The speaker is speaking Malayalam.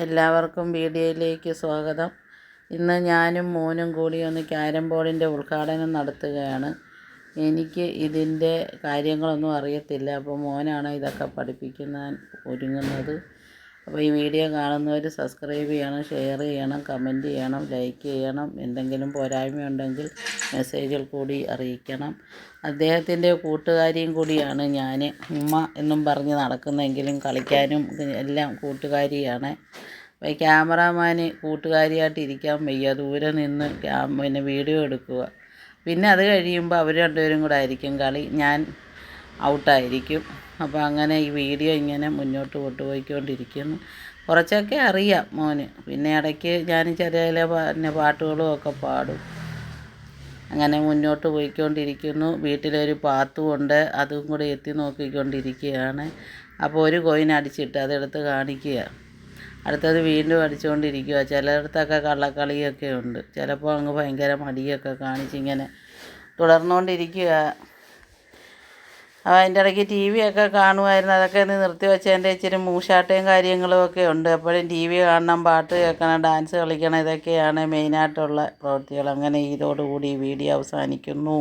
എല്ലാവർക്കും വീഡിയോയിലേക്ക് സ്വാഗതം. ഇന്ന് ഞാനും മോനും കൂടി ഒന്ന് ക്യാരം ബോർഡിൻ്റെ ഉദ്ഘാടനം നടത്തുകയാണ്. എനിക്ക് ഇതിൻ്റെ കാര്യങ്ങളൊന്നും അറിയത്തില്ല. അപ്പോൾ മോനാണ് ഇതൊക്കെ പഠിപ്പിക്കാൻ ഒരുങ്ങുന്നത്. അപ്പോൾ ഈ വീഡിയോ കാണുന്നവർ സബ്സ്ക്രൈബ് ചെയ്യണം, ഷെയർ ചെയ്യണം, കമൻറ്റ് ചെയ്യണം, ലൈക്ക് ചെയ്യണം. എന്തെങ്കിലും പോരായ്മയുണ്ടെങ്കിൽ മെസ്സേജിൽ കൂടി അറിയിക്കണം. അദ്ദേഹത്തിൻ്റെ കൂട്ടുകാരിയും കൂടിയാണ് ഞാൻ. ഉമ്മ എന്നും പറഞ്ഞ് നടക്കുന്നെങ്കിലും കളിക്കാനും എല്ലാം കൂട്ടുകാരിയാണ്. അപ്പോൾ ക്യാമറാമാന് കൂട്ടുകാരിയായിട്ട് ഇരിക്കാൻ വയ്യ, ദൂരെ നിന്ന് വീഡിയോ എടുക്കുക. പിന്നെ അത് കഴിയുമ്പോൾ അവർ രണ്ടുപേരും കൂടെ ആയിരിക്കും കളി, ഞാൻ ഔട്ടായിരിക്കും. അപ്പോൾ അങ്ങനെ ഈ വീഡിയോ ഇങ്ങനെ മുന്നോട്ട് കൊണ്ടുപോയിക്കൊണ്ടിരിക്കുന്നു. കുറച്ചൊക്കെ അറിയാം മോന്. പിന്നെ ഇടയ്ക്ക് ഞാൻ ചെറിയ പാട്ടുകളും ഒക്കെ പാടും. അങ്ങനെ മുന്നോട്ട് പോയിക്കൊണ്ടിരിക്കുന്നു. വീട്ടിലൊരു പാത്തുമുണ്ട്, അതും കൂടെ എത്തി നോക്കിക്കൊണ്ടിരിക്കുകയാണ്. അപ്പോൾ ഒരു കോയിൻ അടിച്ചിട്ട് അതെടുത്ത് കാണിക്കുക. അടുത്തത് വീണ്ടും അടിച്ചുകൊണ്ടിരിക്കുക. ചിലയിടത്തൊക്കെ കള്ളക്കളിയൊക്കെ ഉണ്ട്. ചിലപ്പോൾ അങ്ങ് ഭയങ്കര മടിയൊക്കെ കാണിച്ചിങ്ങനെ തുടർന്നുകൊണ്ടിരിക്കുക. അതിൻ്റെ ഇടയ്ക്ക് ടി വി ഒക്കെ കാണുമായിരുന്നു. അതൊക്കെ ഒന്ന് നിർത്തി വെച്ചതിൻ്റെ ഇച്ചിരി മൂശാട്ടയും കാര്യങ്ങളും ഒക്കെ ഉണ്ട്. എപ്പോഴും ടി വി കാണണം, പാട്ട് കേൾക്കണം, ഡാൻസ് കളിക്കണം. ഇതൊക്കെയാണ് മെയിനായിട്ടുള്ള പ്രവൃത്തികൾ. അങ്ങനെ ഇതോടുകൂടി വീഡിയോ അവസാനിക്കുന്നു.